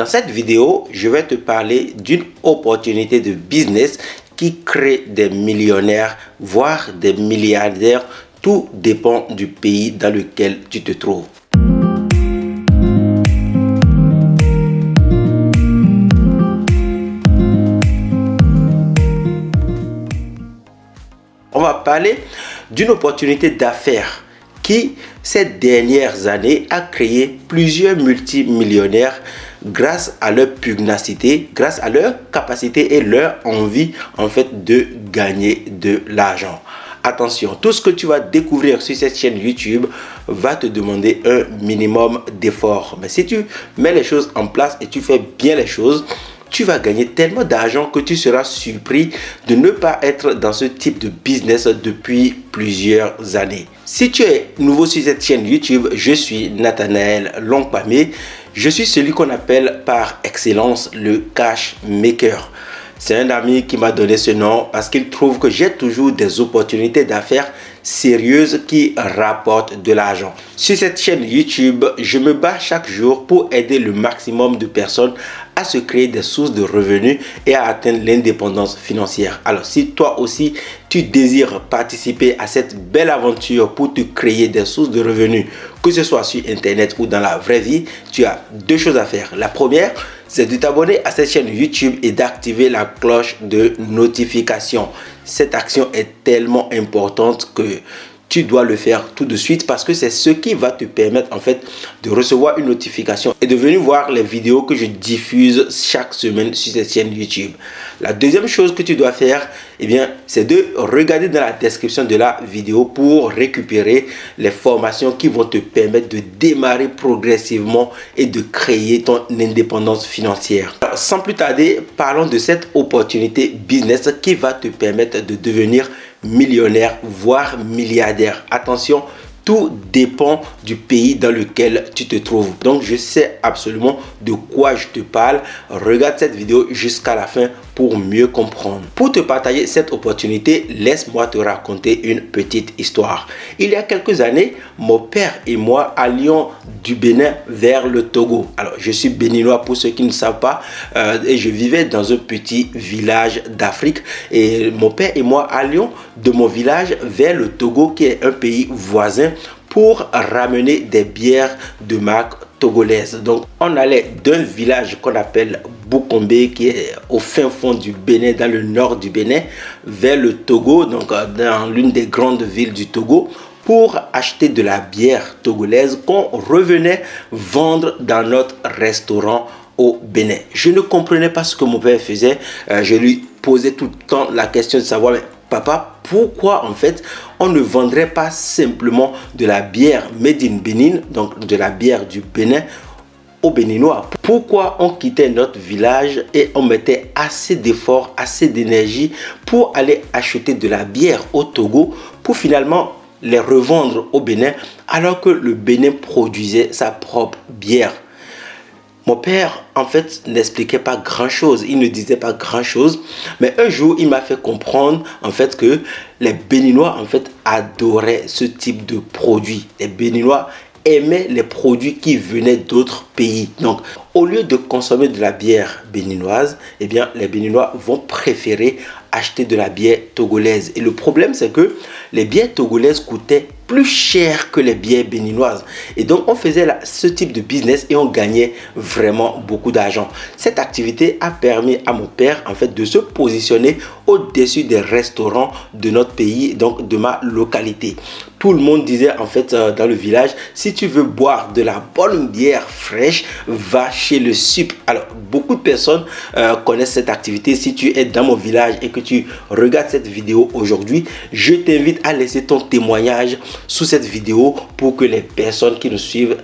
Dans cette vidéo, je vais te parler d'une opportunité de business qui crée des millionnaires, voire des milliardaires. Tout dépend du pays dans lequel tu te trouves. On va parler d'une opportunité d'affaires qui, ces dernières années, a créé plusieurs multimillionnaires grâce à leur pugnacité, grâce à leur capacité et leur envie en fait de gagner de l'argent. Attention, tout ce que tu vas découvrir sur cette chaîne YouTube va te demander un minimum d'effort. Mais si tu mets les choses en place et tu fais bien les choses, tu vas gagner tellement d'argent que tu seras surpris de ne pas être dans ce type de business depuis plusieurs années. Si tu es nouveau sur cette chaîne YouTube, je suis Nathanaël Longpamé. Je suis celui qu'on appelle par excellence le cash maker. C'est un ami qui m'a donné ce nom parce qu'il trouve que j'ai toujours des opportunités d'affaires sérieuses qui rapportent de l'argent. Sur cette chaîne YouTube, je me bats chaque jour pour aider le maximum de personnes à se créer des sources de revenus et à atteindre l'indépendance financière. Alors si toi aussi tu désires participer à cette belle aventure pour te créer des sources de revenus, que ce soit sur internet ou dans la vraie vie, tu as deux choses à faire. La première, c'est de t'abonner à cette chaîne YouTube et d'activer la cloche de notification. Cette action est tellement importante que tu dois le faire tout de suite parce que c'est ce qui va te permettre en fait de recevoir une notification et de venir voir les vidéos que je diffuse chaque semaine sur cette chaîne YouTube. La deuxième chose que tu dois faire, c'est de regarder dans la description de la vidéo pour récupérer les formations qui vont te permettre de démarrer progressivement et de créer ton indépendance financière. Alors, sans plus tarder, parlons de cette opportunité business qui va te permettre de devenir millionnaire, voire milliardaire. Attention, tout dépend du pays dans lequel tu te trouves. Donc, je sais absolument de quoi je te parle. Regarde cette vidéo jusqu'à la fin pour mieux comprendre. Pour te partager cette opportunité, laisse-moi te raconter une petite histoire. Il y a quelques années, mon père et moi allions du Bénin vers le Togo. Alors, je suis béninois pour ceux qui ne savent pas et je vivais dans un petit village d'Afrique. Et mon père et moi allions de mon village vers le Togo qui est un pays voisin pour ramener des bières de marque togolaise. Donc, on allait d'un village qu'on appelle Boukombe, qui est au fin fond du Bénin, dans le nord du Bénin, vers le Togo, donc dans l'une des grandes villes du Togo, pour acheter de la bière togolaise qu'on revenait vendre dans notre restaurant au Bénin. Je ne comprenais pas ce que mon père faisait. Je lui posais tout le temps la question de savoir, mais papa, pourquoi en fait on ne vendrait pas simplement de la bière made in Bénin, donc de la bière du Bénin aux Béninois? Pourquoi on quittait notre village et on mettait assez d'efforts, assez d'énergie pour aller acheter de la bière au Togo pour finalement les revendre au Bénin alors que le Bénin produisait sa propre bière? Mon père, en fait, n'expliquait pas grand-chose. Il ne disait pas grand-chose. Mais un jour, il m'a fait comprendre, en fait, que les Béninois, en fait, adoraient ce type de produit. Les Béninois aimaient les produits qui venaient d'autres pays. Donc, au lieu de consommer de la bière béninoise, les Béninois vont préférer acheter de la bière togolaise. Et le problème, c'est que les bières togolaises coûtaient plus cher que les bières béninoises. Et donc, on faisait ce type de business et on gagnait vraiment beaucoup d'argent. Cette activité a permis à mon père, en fait, de se positionner au-dessus des restaurants de notre pays, donc de ma localité. Tout le monde disait, en fait, dans le village, si tu veux boire de la bonne bière fraîche, va chez le Sup. Alors, beaucoup de personnes connaissent cette activité. Si tu es dans mon village et que tu regardes cette vidéo aujourd'hui, je t'invite à laisser ton témoignage sous cette vidéo pour que les personnes qui nous suivent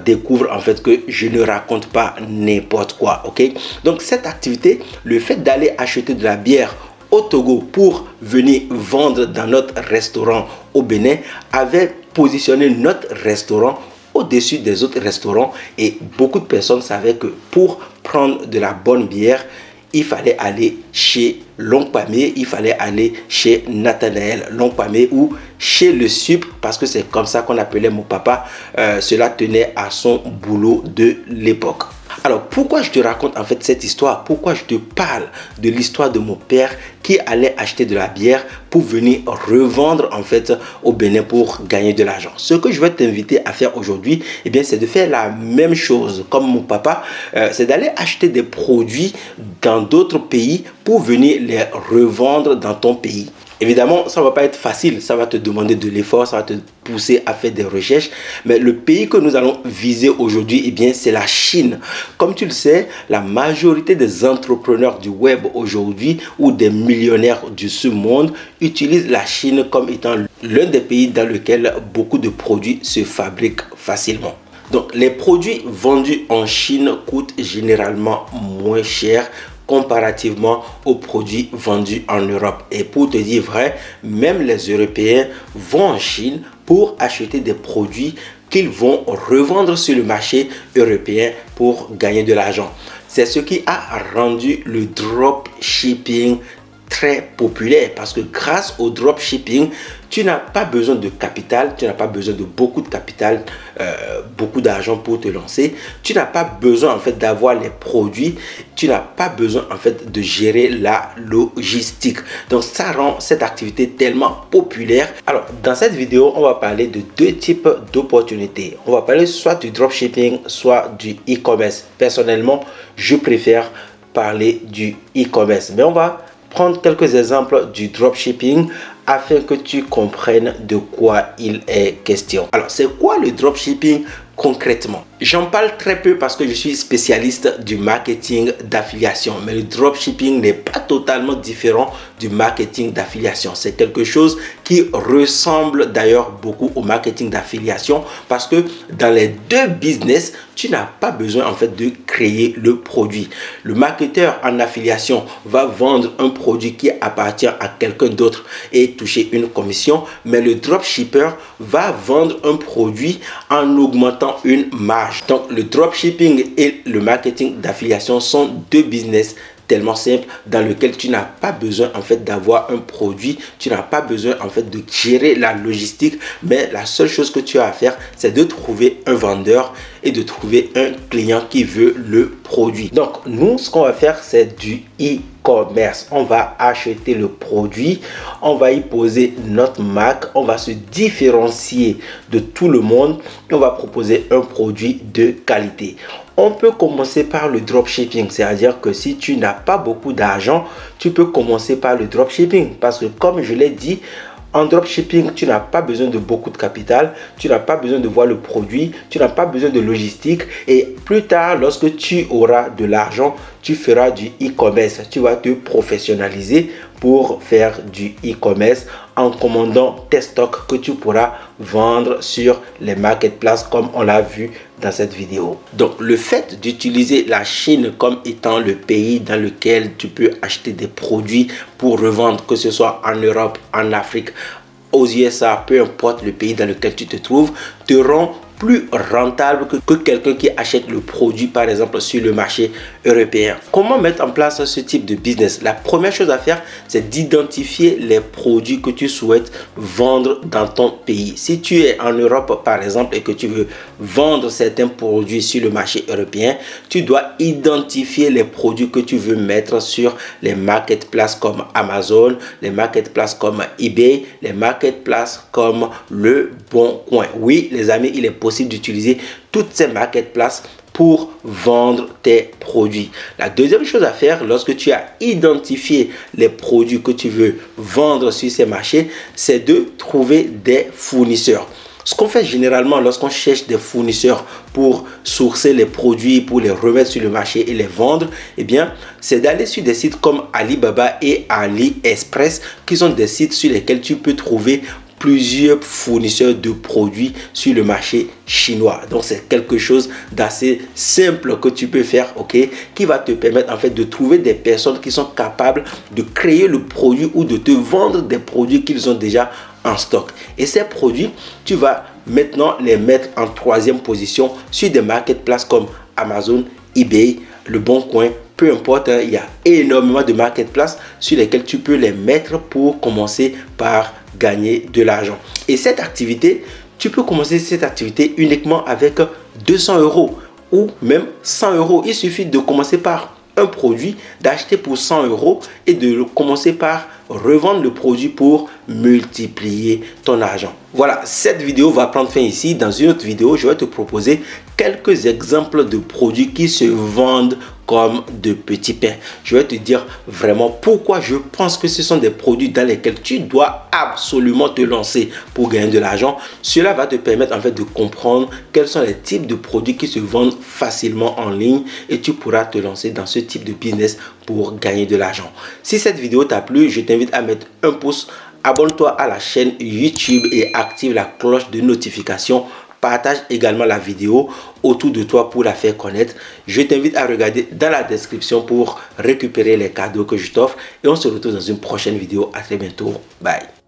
découvrent en fait que je ne raconte pas n'importe quoi. Ok, donc cette activité, le fait d'aller acheter de la bière au Togo pour venir vendre dans notre restaurant au Bénin avait positionné notre restaurant au-dessus des autres restaurants et beaucoup de personnes savaient que pour prendre de la bonne bière, il fallait aller chez Longpamé, il fallait aller chez Nathanaël Longpamé ou chez le Sup parce que c'est comme ça qu'on appelait mon papa. Cela tenait à son boulot de l'époque. Alors, pourquoi je te raconte en fait cette histoire? Pourquoi je te parle de l'histoire de mon père qui allait acheter de la bière pour venir revendre en fait au Bénin pour gagner de l'argent? Ce que je vais t'inviter à faire aujourd'hui, eh bien, c'est de faire la même chose comme mon papa. C'est d'aller acheter des produits dans d'autres pays pour venir les revendre dans ton pays. Évidemment, ça ne va pas être facile, ça va te demander de l'effort, ça va te pousser à faire des recherches. Mais le pays que nous allons viser aujourd'hui, eh bien, c'est la Chine. Comme tu le sais, la majorité des entrepreneurs du web aujourd'hui ou des millionnaires de ce monde utilisent la Chine comme étant l'un des pays dans lequel beaucoup de produits se fabriquent facilement. Donc, les produits vendus en Chine coûtent généralement moins cher comparativement aux produits vendus en Europe. Et pour te dire vrai, même les Européens vont en Chine pour acheter des produits qu'ils vont revendre sur le marché européen pour gagner de l'argent. C'est ce qui a rendu le dropshipping très populaire, parce que grâce au dropshipping, tu n'as pas besoin de capital, tu n'as pas besoin de beaucoup de capital, beaucoup d'argent pour te lancer. Tu n'as pas besoin en fait d'avoir les produits, tu n'as pas besoin en fait de gérer la logistique. Donc ça rend cette activité tellement populaire. Alors dans cette vidéo, on va parler de deux types d'opportunités. On va parler soit du dropshipping, soit du e-commerce. Personnellement, je préfère parler du e-commerce, mais on va prendre quelques exemples du dropshipping afin que tu comprennes de quoi il est question. Alors, c'est quoi le dropshipping concrètement? J'en parle très peu parce que je suis spécialiste du marketing d'affiliation, mais le dropshipping n'est pas totalement différent du marketing d'affiliation. C'est quelque chose qui ressemble d'ailleurs beaucoup au marketing d'affiliation, parce que dans les deux business, tu n'as pas besoin en fait de créer le produit. Le marketeur en affiliation va vendre un produit qui appartient à quelqu'un d'autre et toucher une commission, mais le dropshipper va vendre un produit en augmentant une marge. Donc le dropshipping et le marketing d'affiliation sont deux business tellement simple dans lequel tu n'as pas besoin en fait d'avoir un produit, tu n'as pas besoin en fait de gérer la logistique, mais la seule chose que tu as à faire, c'est de trouver un vendeur et de trouver un client qui veut le produit. Donc nous, ce qu'on va faire, c'est du e-commerce. On va acheter le produit, on va y poser notre marque, on va se différencier de tout le monde et on va proposer un produit de qualité. On peut commencer par le dropshipping, c'est-à-dire que si tu n'as pas beaucoup d'argent, tu peux commencer par le dropshipping, parce que comme je l'ai dit, en dropshipping, tu n'as pas besoin de beaucoup de capital, tu n'as pas besoin de voir le produit, tu n'as pas besoin de logistique, et plus tard, lorsque tu auras de l'argent, tu feras du e-commerce, tu vas te professionnaliser pour faire du e-commerce en commandant tes stocks que tu pourras vendre sur les marketplaces comme on l'a vu dans cette vidéo. Donc le fait d'utiliser la Chine comme étant le pays dans lequel tu peux acheter des produits pour revendre, que ce soit en Europe, en Afrique, aux USA, peu importe le pays dans lequel tu te trouves, te rend plus rentable que quelqu'un qui achète le produit par exemple sur le marché européen. Comment mettre en place ce type de business? La première chose à faire, c'est d'identifier les produits que tu souhaites vendre dans ton pays. Si tu es en Europe par exemple et que tu veux vendre certains produits sur le marché européen, tu dois identifier les produits que tu veux mettre sur les marketplaces comme Amazon, les marketplaces comme eBay, les marketplaces comme Le Bon Coin. Oui les amis, il est possible d'utiliser toutes ces marketplaces pour vendre tes produits. La deuxième chose à faire lorsque tu as identifié les produits que tu veux vendre sur ces marchés, c'est de trouver des fournisseurs. Ce qu'on fait généralement lorsqu'on cherche des fournisseurs pour sourcer les produits, pour les remettre sur le marché et les vendre, eh bien, c'est d'aller sur des sites comme Alibaba et AliExpress, qui sont des sites sur lesquels tu peux trouver plusieurs fournisseurs de produits sur le marché chinois. Donc c'est quelque chose d'assez simple que tu peux faire, ok, qui va te permettre en fait de trouver des personnes qui sont capables de créer le produit ou de te vendre des produits qu'ils ont déjà en stock. Et ces produits, tu vas maintenant les mettre en troisième position sur des marketplaces comme Amazon, eBay, Le Bon Coin. Peu importe, il y a énormément de marketplaces sur lesquels tu peux les mettre pour commencer par gagner de l'argent. Et cette activité, tu peux commencer cette activité uniquement avec 200 € ou même 100 euros. Il suffit de commencer par un produit, d'acheter pour 100 euros et de commencer par revendre le produit pour multiplier ton argent. Voilà, cette vidéo va prendre fin ici. Dans une autre vidéo, je vais te proposer quelques exemples de produits qui se vendent comme de petits pains. Je vais te dire vraiment pourquoi je pense que ce sont des produits dans lesquels tu dois absolument te lancer pour gagner de l'argent. Cela va te permettre en fait de comprendre quels sont les types de produits qui se vendent facilement en ligne et tu pourras te lancer dans ce type de business pour gagner de l'argent. Si cette vidéo t'a plu, je t'invite à mettre un pouce, abonne-toi à la chaîne YouTube et active la cloche de notification. Partage également la vidéo autour de toi pour la faire connaître. Je t'invite à regarder dans la description pour récupérer les cadeaux que je t'offre. Et on se retrouve dans une prochaine vidéo. À très bientôt. Bye.